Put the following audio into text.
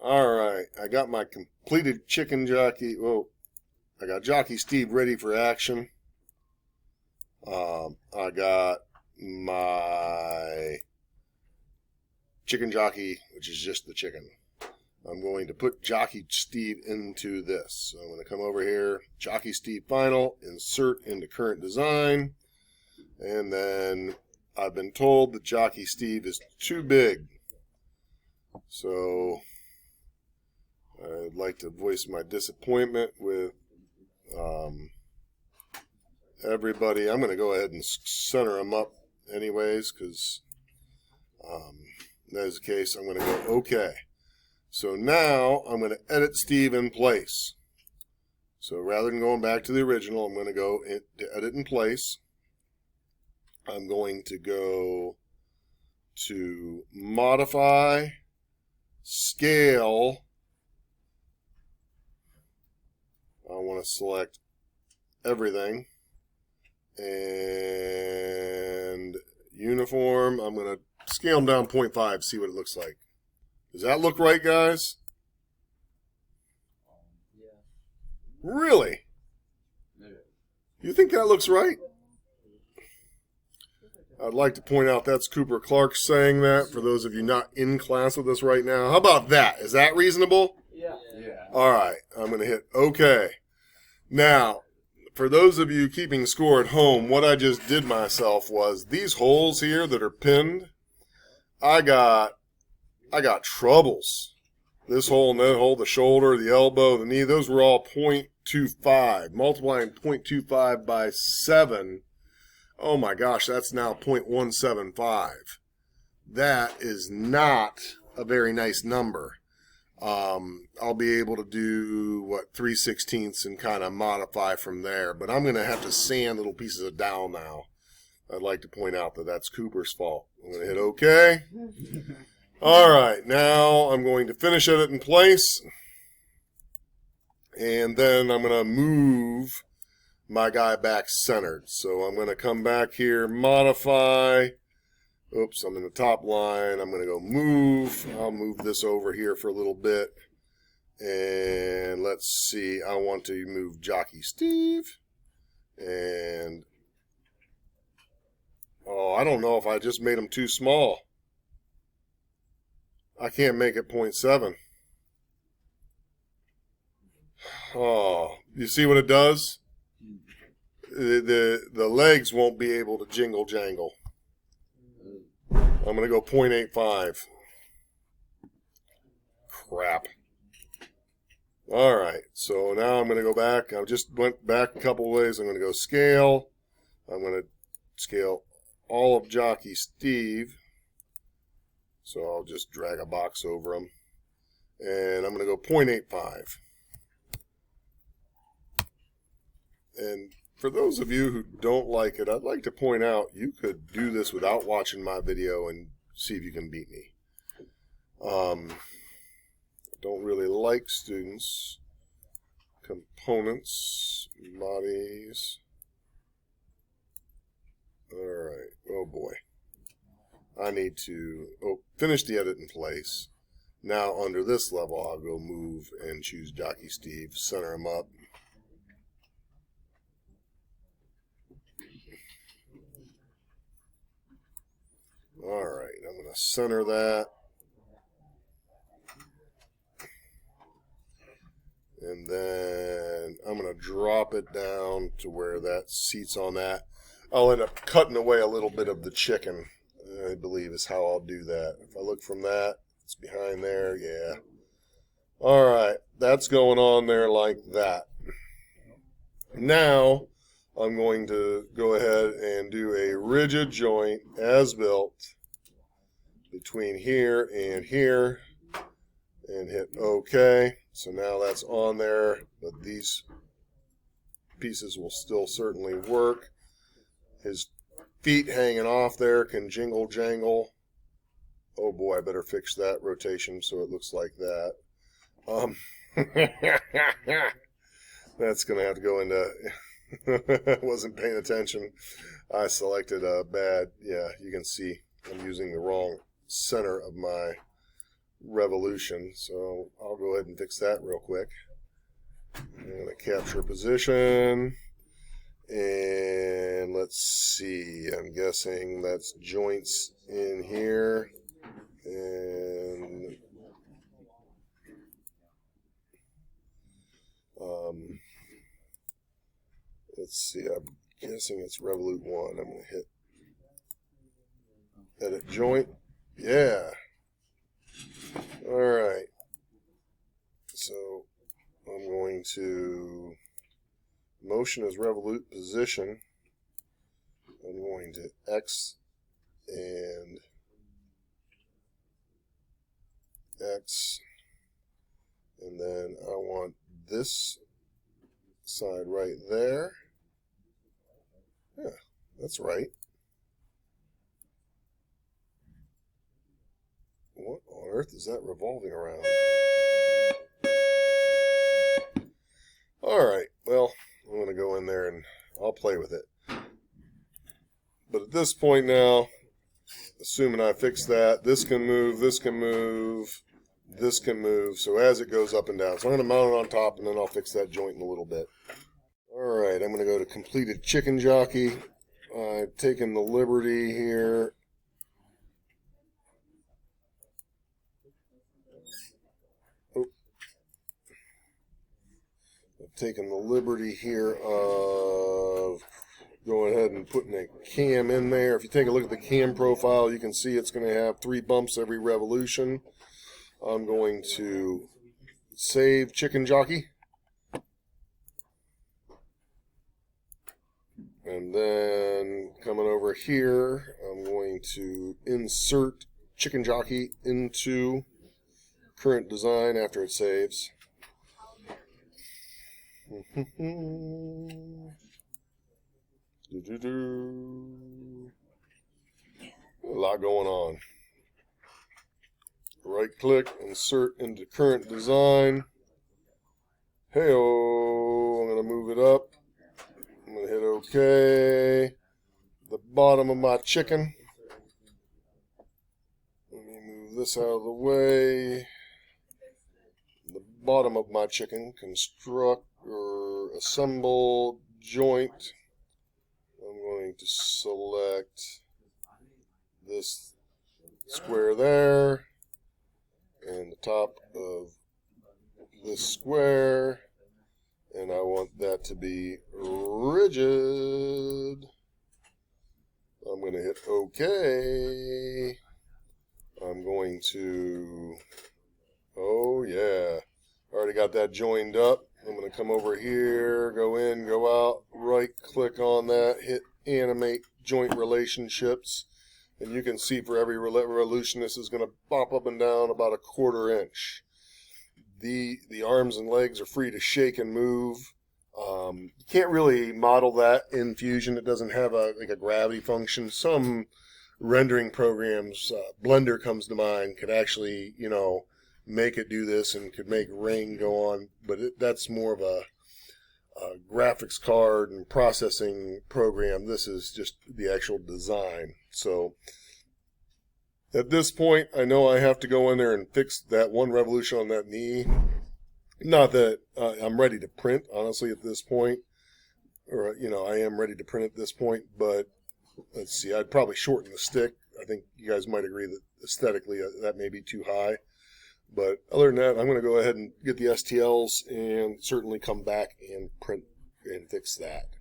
Alright, I got my completed chicken jockey. Whoa, I got Jockey Steve ready for action. I got my chicken jockey, which is just the chicken. I'm going to put Jockey Steve into this. So I'm going to come over here, Jockey Steve final, insert into current design, and then I've been told that Jockey Steve is too big. So I'd like to voice my disappointment with everybody. I'm going to go ahead and center them up anyways, because that is the case. I'm going to go OK. So now I'm going to edit Steve in place. So rather than going back to the original, I'm going to go to edit in place. I'm going to go to modify, scale. I want to select everything. And uniform, I'm going to scale them down 0.5, see what it looks like. Does that look right, guys? Yeah. Really? You think that looks right? I'd like to point out that's Cooper Clark saying that, for those of you not in class with us right now. How about that? Is that reasonable? Yeah. All right, I'm going to hit OK. Now, for those of you keeping score at home, what I just did myself was these holes here that are pinned, I got troubles. This hole and that hole, the shoulder, the elbow, the knee, those were all 0.25. Multiplying 0.25 by 7, oh my gosh, that's now 0.175. That is not a very nice number. I'll be able to do, 3/16 and kind of modify from there. But I'm going to have to sand little pieces of dowel now. I'd like to point out that that's Cooper's fault. I'm going to hit OK. All right, now I'm going to finish it in place. And then I'm going to move my guy back centered. So I'm going to come back here, modify. Oops, I'm in the top line. I'm going to go move. I'll move this over here for a little bit. And let's see. I want to move Jockey Steve. And, oh, I don't know if I just made him too small. I can't make it 0.7. Oh, you see what it does? The legs won't be able to jingle jangle. I'm going to go 0.85. Crap. All right, so now I'm going to go back. I just went back a couple ways. I'm going to go scale. I'm going to scale all of Jockey Steve. So I'll just drag a box over him. And I'm going to go 0.85. And for those of you who don't like it, I'd like to point out you could do this without watching my video and see if you can beat me. I don't really like students. Components, bodies. All right. Oh boy. I need to finish the edit in place. Now under this level, I'll go move and choose Jockey Steve, center him up. All right, I'm going to center that. And then I'm going to drop it down to where that seats on that. I'll end up cutting away a little bit of the chicken, I believe is how I'll do that. If I look from that, it's behind there, yeah. All right, that's going on there like that. Now, I'm going to go ahead and do a rigid joint as built between here and here and hit OK. So now that's on there, but these pieces will still certainly work. His feet hanging off there can jingle jangle. Oh boy, I better fix that rotation so it looks like that. That's going to have to go into... I wasn't paying attention. I selected a bad... Yeah, you can see I'm using the wrong center of my revolution. So I'll go ahead and fix that real quick. I'm going to capture position. And let's see, I'm guessing that's joints in here. And let's see, I'm guessing it's Revolute 1. I'm going to hit edit joint. Yeah. All right. So I'm going to motion as Revolute position. I'm going to X and X. And then I want this side right there. Yeah, that's right. What on earth is that revolving around? All right, well, I'm going to go in there and I'll play with it. But at this point now, assuming I fix that, this can move, this can move, this can move. So as it goes up and down. So I'm going to mount it on top and then I'll fix that joint in a little bit. All right, I'm going to go to completed chicken jockey. I've taken the liberty here. Taking the liberty here of going ahead and putting a cam in there. If you take a look at the cam profile, you can see it's going to have 3 bumps every revolution. I'm going to save chicken jockey. And then coming over here, I'm going to insert chicken jockey into current design after it saves. A lot going on. Right click, insert into current design. Hey-oh, I'm going to move it up. I'm going to hit OK. The bottom of my chicken. Let me move this out of the way. The bottom of my chicken, construct or assemble joint. I'm going to select this square there and the top of this square, and I want that to be rigid. I'm going to hit OK. I'm going to, oh yeah, already got that joined up. I'm going to come over here, go in, go out, right click on that, hit animate joint relationships, and you can see for every revolution this is going to pop up and down about a 1/4 inch. The arms and legs are free to shake and move. You can't really model that in Fusion. It doesn't have a gravity function. Some rendering programs, Blender comes to mind, could actually, make it do this and could make rain go on, but that's more of a graphics card and processing program. This is just the actual design. So at this point, I know I have to go in there and fix that one revolution on that knee. Not that I'm ready to print, honestly, at this point. Or, I am ready to print at this point, but let's see, I'd probably shorten the stick. I think you guys might agree that aesthetically that may be too high. But other than that, I'm going to go ahead and get the STLs and certainly come back and print and fix that.